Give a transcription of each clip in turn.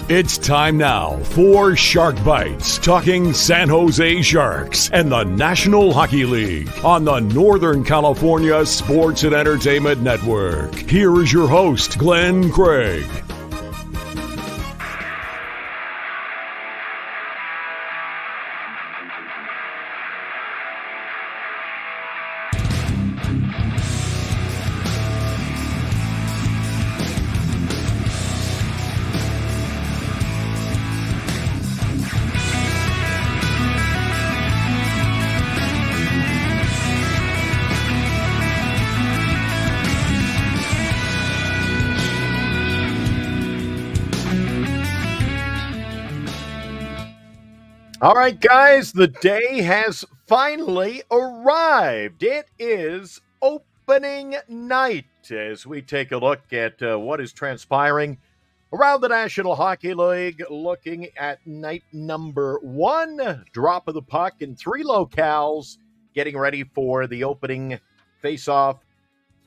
It's time now for Shark Bites, talking San Jose Sharks and the National Hockey League on the Northern California Sports and Entertainment Network. Here is your host, Glenn Craig. All right, guys, the day has finally arrived. It is opening night as we take a look at what is transpiring around the National Hockey League, looking at night number one, drop of the puck in three locales, getting ready for the opening face-off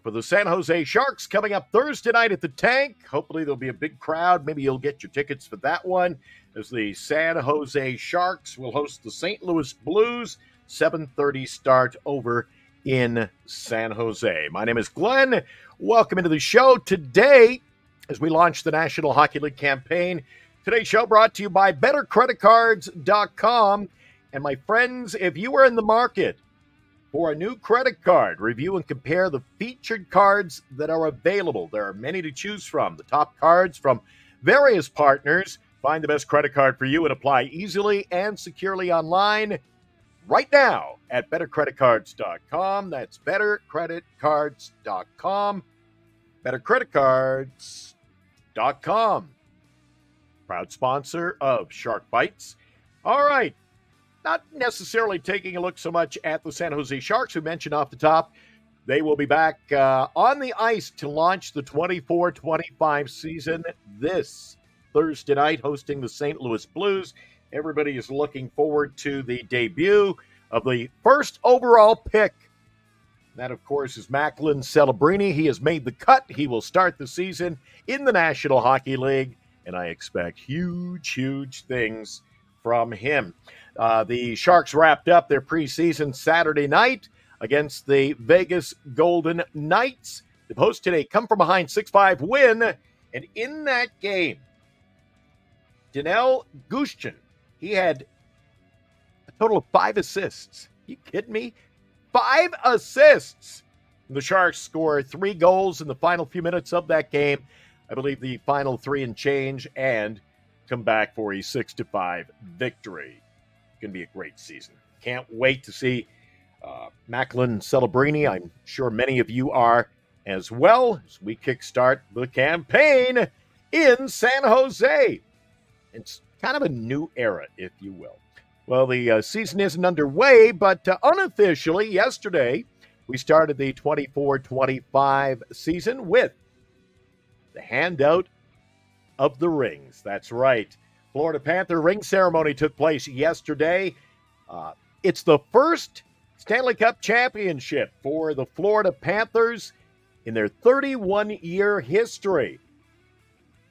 for the San Jose Sharks coming up Thursday night at the Tank. Hopefully there'll be a big crowd. Maybe you'll get your tickets for that one, as the San Jose Sharks will host the St. Louis Blues, 7:30 start over in San Jose. My name is Glenn. Welcome into the show today as we launch the National Hockey League campaign. Today's show brought to you by BetterCreditCards.com. And my friends, if you are in the market for a new credit card, review and compare the featured cards that are available. There are many to choose from. The top cards from various partners. Find the best credit card for you and apply easily and securely online right now at BetterCreditCards.com. That's BetterCreditCards.com. BetterCreditCards.com. Proud sponsor of Shark Bites. All right. Not necessarily taking a look so much at the San Jose Sharks, who mentioned off the top. They will be back on the ice to launch the 24-25 season this Thursday night, hosting the St. Louis Blues. Everybody is looking forward to the debut of the first overall pick. That, of course, is Macklin Celebrini. He has made the cut. He will start the season in the National Hockey League, and I expect huge, huge things from him. The Sharks wrapped up their preseason Saturday night against the Vegas Golden Knights. They posted a come-from-behind 6-5 win, and in that game, N.H.L, he had a total of 5 assists. You kidding me? 5 assists! The Sharks score 3 goals in the final few minutes of that game. I believe the final 3 and change, and come back for a 6-5 victory. Going to be a great season. Can't wait to see Macklin Celebrini. I'm sure many of you are as well, as we kickstart the campaign in San Jose. It's kind of a new era, if you will. Well, the season isn't underway, but unofficially, yesterday, we started the 24-25 season with the handout of the rings. That's right. Florida Panther ring ceremony took place yesterday. It's the first Stanley Cup championship for the Florida Panthers in their 31-year history.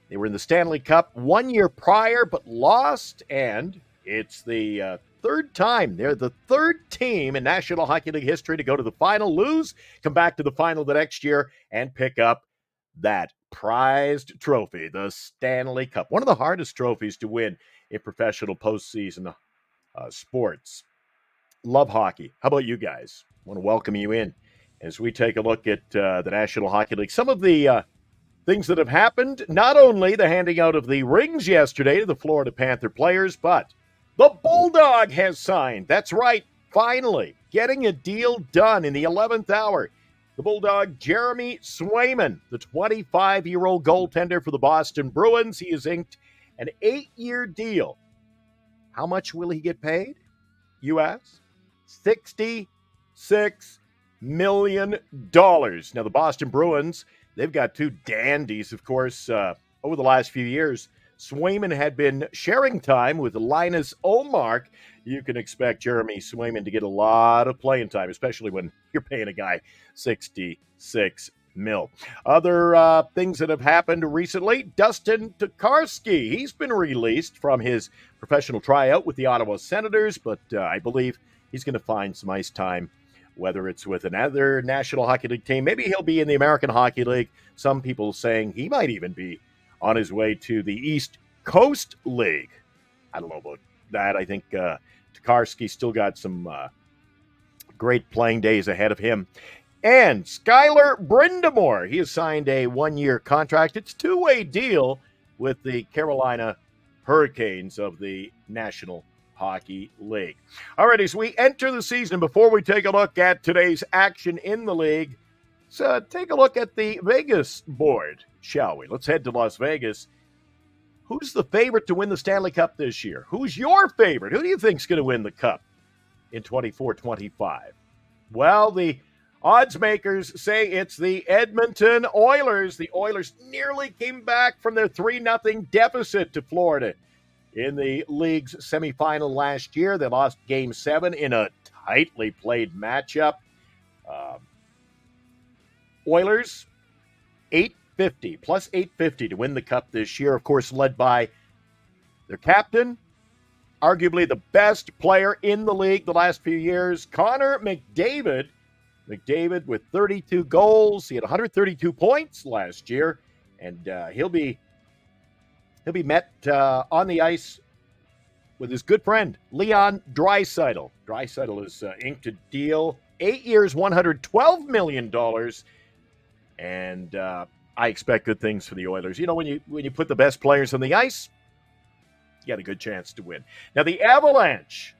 They were in the Stanley Cup 1 year prior, but lost, and it's the third time. They're the third team in National Hockey League history to go to the final, lose, come back to the final the next year, and pick up that prized trophy, the Stanley Cup. One of the hardest trophies to win in professional postseason sports. Love hockey. How about you guys? I want to welcome you in as we take a look at the National Hockey League. Some of the things that have happened, not only the handing out of the rings yesterday to the Florida Panther players, but the Bulldog has signed. That's right, finally getting a deal done in the 11th hour. The Bulldog, Jeremy Swayman, the 25-year-old goaltender for the Boston Bruins. He has inked an 8-year deal. How much will he get paid? You ask? $66 million. Now, the Boston Bruins, they've got 2 dandies, of course, over the last few years. Swayman had been sharing time with Linus Ullmark. You can expect Jeremy Swayman to get a lot of playing time, especially when you're paying a guy $66 mil. Other things that have happened recently, Dustin Tokarski. He's been released from his professional tryout with the Ottawa Senators, but I believe he's going to find some ice time, whether it's with another National Hockey League team. Maybe he'll be in the American Hockey League. Some people saying he might even be on his way to the East Coast League. I don't know about that. I think Tokarski still got some great playing days ahead of him. And Skylar Brindamore, he has signed a one-year contract. It's a two-way deal with the Carolina Hurricanes of the National Hockey League. All right, as we enter the season, before we take a look at today's action in the league, let's take a look at the Vegas board, shall we? Let's head to Las Vegas. Who's the favorite to win the Stanley Cup this year? Who's your favorite? Who do you think is going to win the Cup in 24-25? Well, the odds makers say it's the Edmonton Oilers. The Oilers nearly came back from their 3-0 deficit to Florida in the league's semifinal last year. They lost Game 7 in a tightly played matchup. Oilers, 850, plus 850 to win the Cup this year. Of course, led by their captain, arguably the best player in the league the last few years, Connor McDavid. McDavid with 32 goals. He had 132 points last year, and he'll be met on the ice with his good friend, Leon Draisaitl. Draisaitl has inked a deal, 8 years, $112 million, and I expect good things for the Oilers. You know, when you put the best players on the ice, you got a good chance to win. Now, the Avalanche,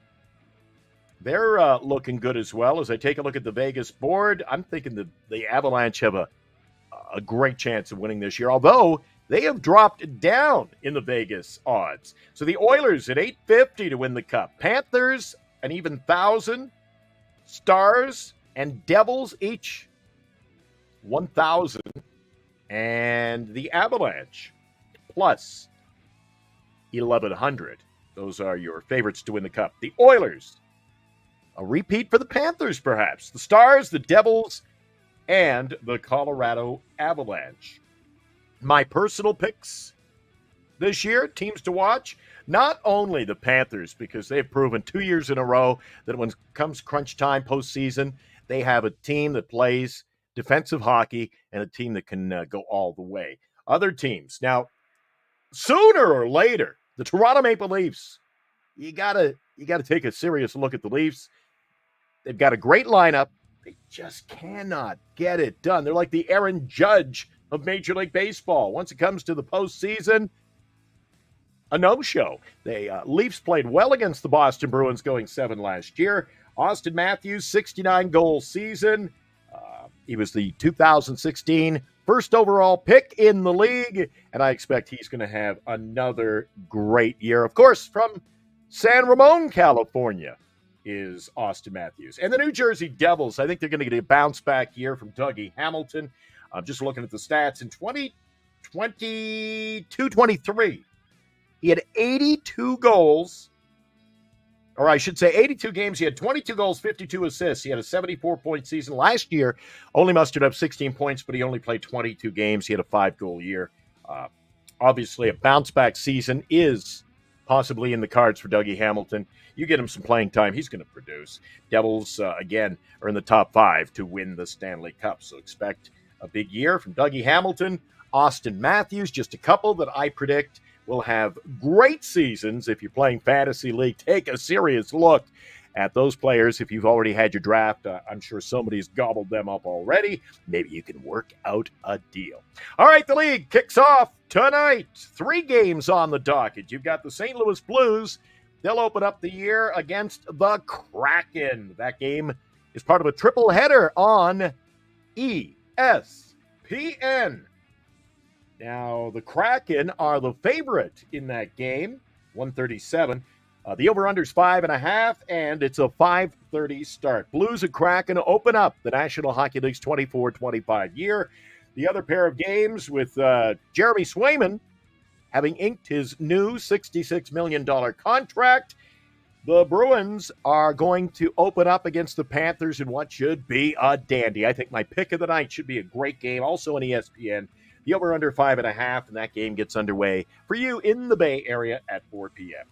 they're looking good as well. As I take a look at the Vegas board, I'm thinking the Avalanche have a great chance of winning this year, although they have dropped down in the Vegas odds. So the Oilers at 850 to win the Cup. Panthers, an even 1,000. Stars and Devils each 1,000. And the Avalanche plus 1,100. Those are your favorites to win the Cup. The Oilers, a repeat for the Panthers, perhaps. The Stars, the Devils, and the Colorado Avalanche. My personal picks this year, teams to watch, not only the Panthers, because they've proven 2 years in a row that when it comes crunch time postseason, they have a team that plays defensive hockey and a team that can go all the way. Other teams. Now, sooner or later, the Toronto Maple Leafs, you gotta take a serious look at the Leafs. They've got a great lineup. They just cannot get it done. They're like the Aaron Judge of Major League Baseball. Once it comes to the postseason, a no-show. The Leafs played well against the Boston Bruins, going 7 last year. Austin Matthews, 69-goal season. He was the 2016 first overall pick in the league, and I expect he's going to have another great year. Of course, from San Ramon, California, is Austin Matthews. And the New Jersey Devils, I think they're going to get a bounce-back year from Dougie Hamilton. I'm just looking at the stats. In 2022-23, he had 82 goals, or I should say 82 games. He had 22 goals, 52 assists. He had a 74-point season. Last year, only mustered up 16 points, but he only played 22 games. He had a 5-goal year. Obviously, a bounce-back season is possibly in the cards for Dougie Hamilton. You get him some playing time, he's going to produce. Devils, again, are in the top 5 to win the Stanley Cup, so expect a big year from Dougie Hamilton. Austin Matthews, just a couple that I predict will have great seasons. If you're playing Fantasy League, take a serious look at those players. If you've already had your draft, I'm sure somebody's gobbled them up already. Maybe you can work out a deal. All right, the league kicks off tonight. 3 games on the docket. You've got the St. Louis Blues. They'll open up the year against the Kraken. That game is part of a triple header on ESPN. Now, the Kraken are the favorite in that game, 137. The over-under is 5.5, and it's a 5:30 start. Blues and Kraken open up the National Hockey League's 24-25 year. The other pair of games with Jeremy Swayman having inked his new $66 million contract. The Bruins are going to open up against the Panthers in what should be a dandy. I think my pick of the night should be a great game. Also on ESPN, the over-under 5.5, and that game gets underway for you in the Bay Area at 4 p.m.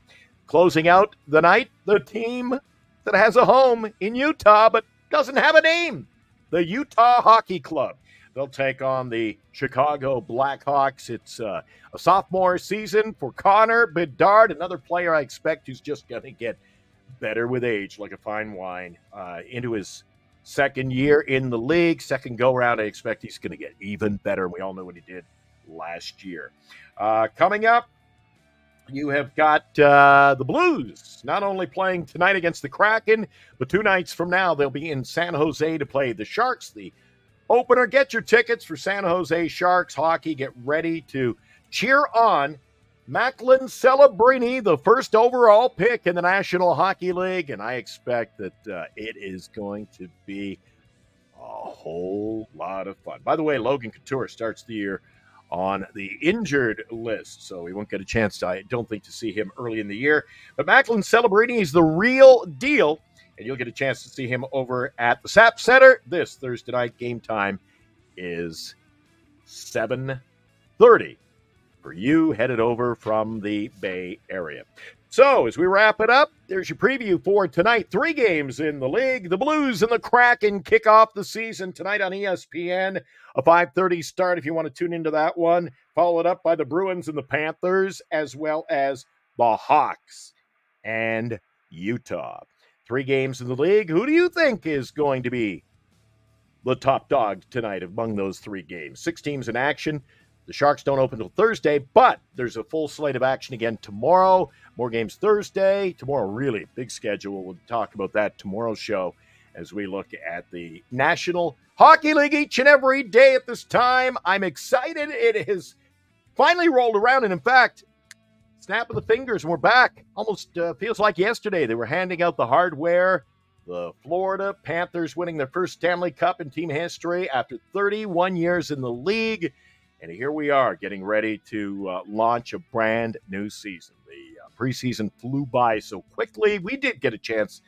Closing out the night, the team that has a home in Utah but doesn't have a name, the Utah Hockey Club. They'll take on the Chicago Blackhawks. It's a sophomore season for Connor Bedard, another player I expect who's just going to get better with age, like a fine wine, into his second year in the league. Second go-round, I expect he's going to get even better. We all know what he did last year. Coming up, you have got the Blues not only playing tonight against the Kraken, but 2 nights from now they'll be in San Jose to play the Sharks. The opener, get your tickets for San Jose Sharks hockey. Get ready to cheer on Macklin Celebrini, the first overall pick in the National Hockey League, and I expect that it is going to be a whole lot of fun. By the way, Logan Couture starts the year on the injured list, so we won't get a chance, I don't think, to see him early in the year. But Macklin Celebrini is the real deal, and you'll get a chance to see him over at the SAP Center this Thursday night. Game time is 7:30 for you headed over from the Bay Area. So as we wrap it up, there's your preview for tonight. 3 games in the league. The Blues and the Kraken kick off the season tonight on ESPN. A 5:30 start if you want to tune into that one. Followed up by the Bruins and the Panthers, as well as the Hawks and Utah. 3 games in the league. Who do you think is going to be the top dog tonight among those 3 games? 6 teams in action. The Sharks don't open until Thursday, but there's a full slate of action again tomorrow. More games Thursday. Tomorrow, really big schedule. We'll talk about that tomorrow's show as we look at the National Hockey League each and every day at this time. I'm excited. It has finally rolled around, and in fact, snap of the fingers, and we're back. Almost feels like yesterday. They were handing out the hardware. The Florida Panthers winning their first Stanley Cup in team history after 31 years in the league. And here we are getting ready to launch a brand new season. The preseason flew by so quickly. We did get a chance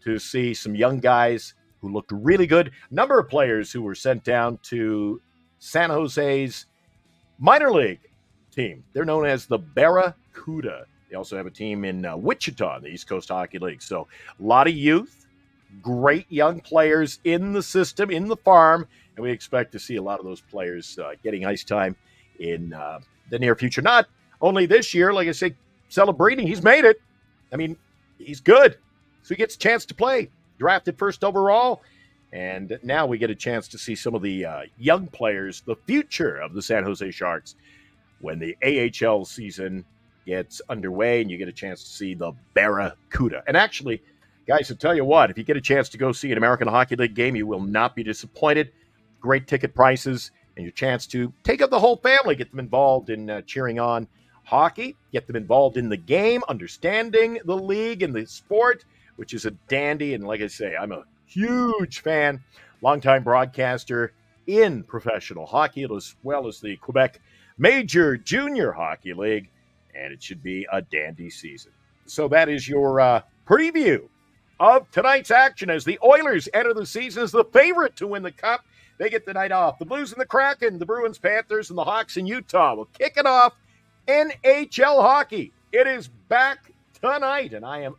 to see some young guys who looked really good. A number of players who were sent down to San Jose's minor league team. They're known as the Barracuda. They also have a team in Wichita, the East Coast Hockey League. So a lot of youth, great young players in the system, in the farm, and we expect to see a lot of those players getting ice time in the near future. Not only this year, like I say, celebrating, he's made it. I mean, he's good. So he gets a chance to play. Drafted first overall. And now we get a chance to see some of the young players, the future of the San Jose Sharks, when the AHL season gets underway and you get a chance to see the Barracuda. And actually, guys, I'll tell you what, if you get a chance to go see an American Hockey League game, you will not be disappointed. Great ticket prices and your chance to take up the whole family, get them involved in cheering on hockey, get them involved in the game, understanding the league and the sport, which is a dandy. And like I say, I'm a huge fan, longtime broadcaster in professional hockey, as well as the Quebec Major Junior Hockey League, and it should be a dandy season. So that is your preview of tonight's action as the Oilers enter the season as the favorite to win the Cup. They get the night off. The Blues and the Kraken, the Bruins, Panthers, and the Hawks in Utah will kick it off. N.H.L. hockey. It is back tonight, and I am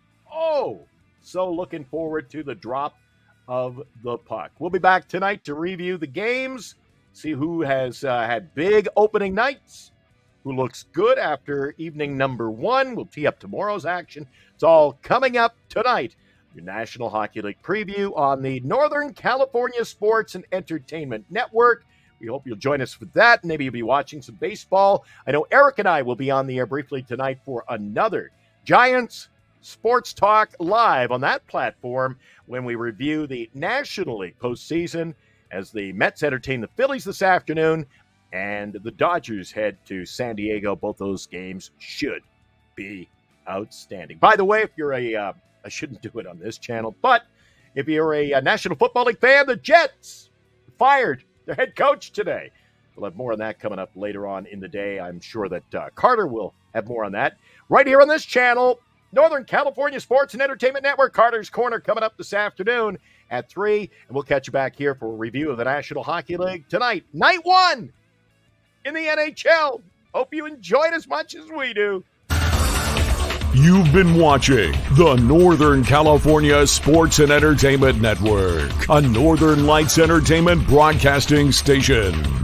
so looking forward to the drop of the puck. We'll be back tonight to review the games, see who has had big opening nights, who looks good after evening number 1. We'll tee up tomorrow's action. It's all coming up tonight. Your National Hockey League preview on the Northern California Sports and Entertainment Network. We hope you'll join us for that. Maybe you'll be watching some baseball. I know Eric and I will be on the air briefly tonight for another Giants Sports Talk live on that platform when we review the National League postseason as the Mets entertain the Phillies this afternoon and the Dodgers head to San Diego. Both those games should be outstanding. By the way, if you're I shouldn't do it on this channel, but if you're a National Football League fan, the Jets fired their head coach today. We'll have more on that coming up later on in the day. I'm sure that Carter will have more on that right here on this channel. Northern California Sports and Entertainment Network. Carter's Corner coming up this afternoon at 3. And we'll catch you back here for a review of the National Hockey League tonight. Night 1 in the N.H.L. Hope you enjoyed as much as we do. You've been watching the Northern California Sports and Entertainment Network, a Northern Lights Entertainment broadcasting station.